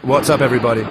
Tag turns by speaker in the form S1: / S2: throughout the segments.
S1: What's up, everybody?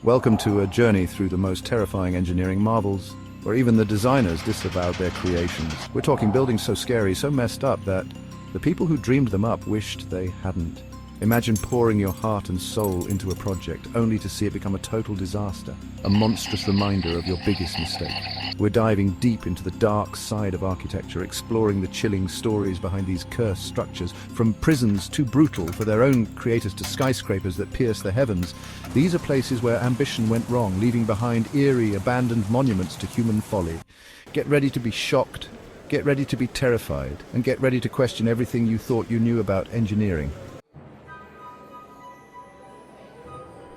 S1: Welcome to a journey through the most terrifying engineering marvels, where even the designers disavowed their creations. We're talking buildings so scary, so messed up that the people who dreamed them up wished they hadn't. Imagine pouring your heart and soul into a project, only to see it become a total disaster, a monstrous reminder of your biggest mistake. We're diving deep into the dark side of architecture, exploring the chilling stories behind these cursed structures, from prisons too brutal for their own creators to skyscrapers that pierce the heavens. These are places where ambition went wrong, leaving behind eerie, abandoned monuments to human folly. Get ready to be shocked, get ready to be terrified, and get ready to question everything you thought you knew about engineering.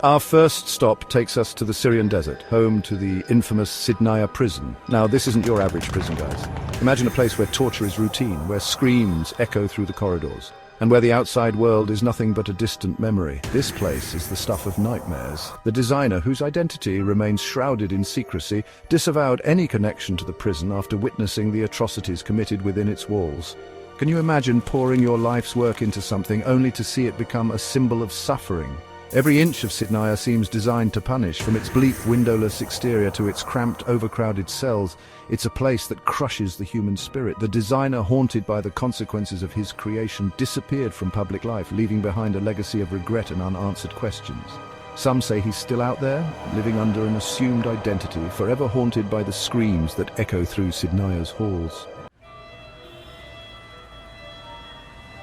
S1: Our first stop takes us to the Syrian desert, home to the infamous Sidnaya prison. Now, this isn't your average prison, guys. Imagine a place where torture is routine, where screams echo through the corridors, and where the outside world is nothing but a distant memory. This place is the stuff of nightmares. The designer, whose identity remains shrouded in secrecy, disavowed any connection to the prison after witnessing the atrocities committed within its walls. Can you imagine pouring your life's work into something only to see it become a symbol of suffering? Every inch of Sidnaya seems designed to punish, from its bleak, windowless exterior to its cramped, overcrowded cells. It's a place that crushes the human spirit. The designer, haunted by the consequences of his creation, disappeared from public life, leaving behind a legacy of regret and unanswered questions. Some say he's still out there, living under an assumed identity, forever haunted by the screams that echo through Sidnaya's halls.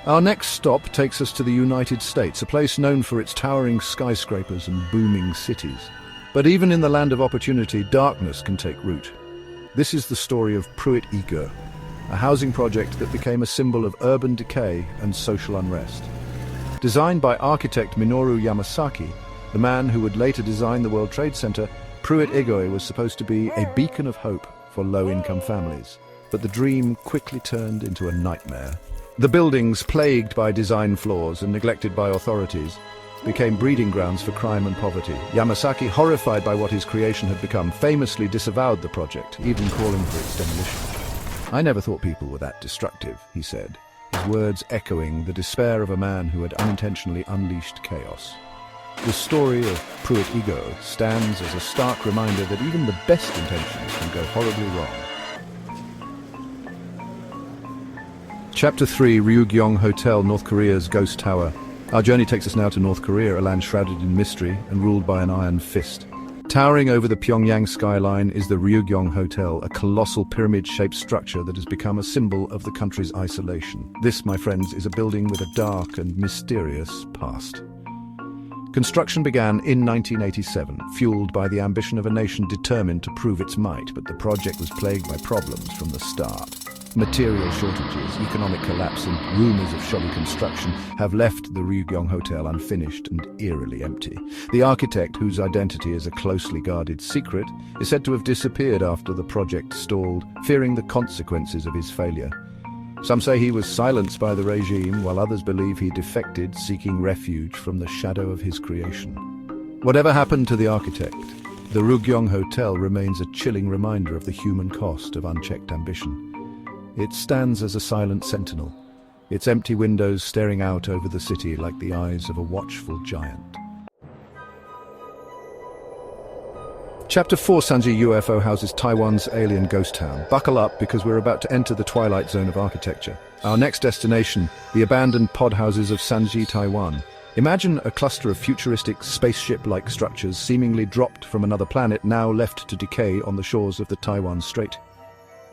S1: Our next stop takes us to the United States, a place known for its towering skyscrapers and booming cities. But even in the land of opportunity, darkness can take root. This is the story of Pruitt Ego, a housing project that became a symbol of urban decay and social unrest. Designed by architect Minoru Yamasaki, the man who would later design the World Trade Center, Pruitt Ego was supposed to be a beacon of hope for low-income families. But the dream quickly turned into a nightmare. The buildings, plagued by design flaws and neglected by authorities, became breeding grounds for crime and poverty. Yamasaki, horrified by what his creation had become, famously disavowed the project, even calling for its demolition. "I never thought people were that destructive," he said, his words echoing the despair of a man who had unintentionally unleashed chaos. The story of Pruitt Ego stands as a stark reminder that even the best intentions can go horribly wrong. Chapter 3, Ryugyong Hotel, North Korea's Ghost Tower. Our journey takes us now to North Korea, a land shrouded in mystery and ruled by an iron fist. Towering over the Pyongyang skyline is the Ryugyong Hotel, a colossal pyramid-shaped structure that has become a symbol of the country's isolation. This, my friends, is a building with a dark and mysterious past. Construction began in 1987, fueled by the ambition of a nation determined to prove its might, but the project was plagued by problems from the start. Material shortages, economic collapse, and rumors of shoddy construction have left the Ryugyong Hotel unfinished and eerily empty. The architect, whose identity is a closely guarded secret, is said to have disappeared after the project stalled, fearing the consequences of his failure. Some say he was silenced by the regime, while others believe he defected, seeking refuge from the shadow of his creation. Whatever happened to the architect, the Ryugyong Hotel remains a chilling reminder of the human cost of unchecked ambition. It stands as a silent sentinel, its empty windows staring out over the city like the eyes of a watchful giant. Chapter 4, Sanji UFO houses Taiwan's alien ghost town. Buckle up, because we're about to enter the twilight zone of architecture. Our next destination, the abandoned pod houses of Sanji, Taiwan. Imagine a cluster of futuristic, spaceship-like structures seemingly dropped from another planet, now left to decay on the shores of the Taiwan Strait.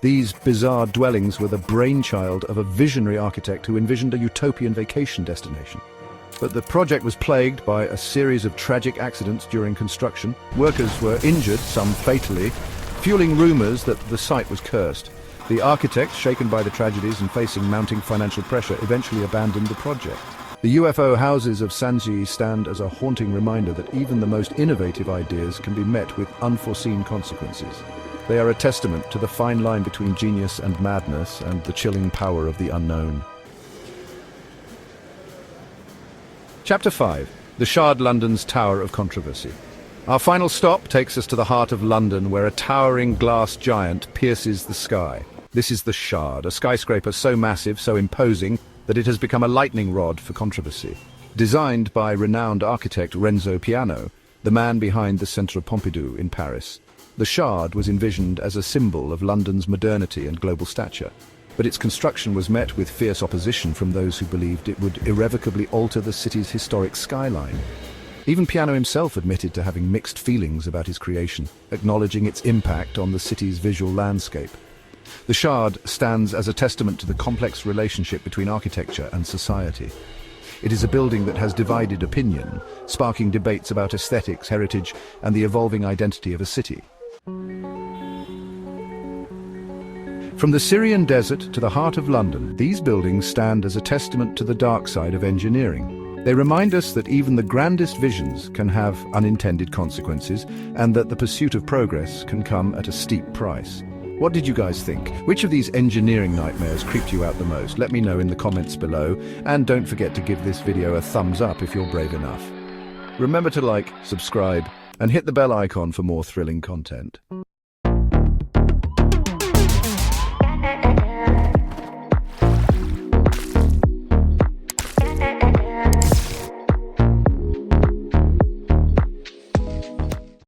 S1: These bizarre dwellings were the brainchild of a visionary architect who envisioned a utopian vacation destination. But the project was plagued by a series of tragic accidents during construction. Workers were injured, some fatally, fueling rumors that the site was cursed. The architect, shaken by the tragedies and facing mounting financial pressure, eventually abandoned the project. The UFO houses of Sanji stand as a haunting reminder that even the most innovative ideas can be met with unforeseen consequences. They are a testament to the fine line between genius and madness and the chilling power of the unknown. Chapter 5, The Shard, London's Tower of Controversy. Our final stop takes us to the heart of London, where a towering glass giant pierces the sky. This is the Shard, a skyscraper so massive, so imposing, that it has become a lightning rod for controversy. Designed by renowned architect Renzo Piano, the man behind the Centre Pompidou in Paris, the Shard was envisioned as a symbol of London's modernity and global stature. But its construction was met with fierce opposition from those who believed it would irrevocably alter the city's historic skyline. Even Piano himself admitted to having mixed feelings about his creation, acknowledging its impact on the city's visual landscape. The Shard stands as a testament to the complex relationship between architecture and society. It is a building that has divided opinion, sparking debates about aesthetics, heritage, and the evolving identity of a city. From the Syrian desert to the heart of London, these buildings stand as a testament to the dark side of engineering. They remind us that even the grandest visions can have unintended consequences, and that the pursuit of progress can come at a steep price. What did you guys think? Which of these engineering nightmares creeped you out the most? Let me know in the comments below, and don't forget to give this video a thumbs up if you're brave enough. Remember to like, subscribe, and hit the bell icon for more thrilling content.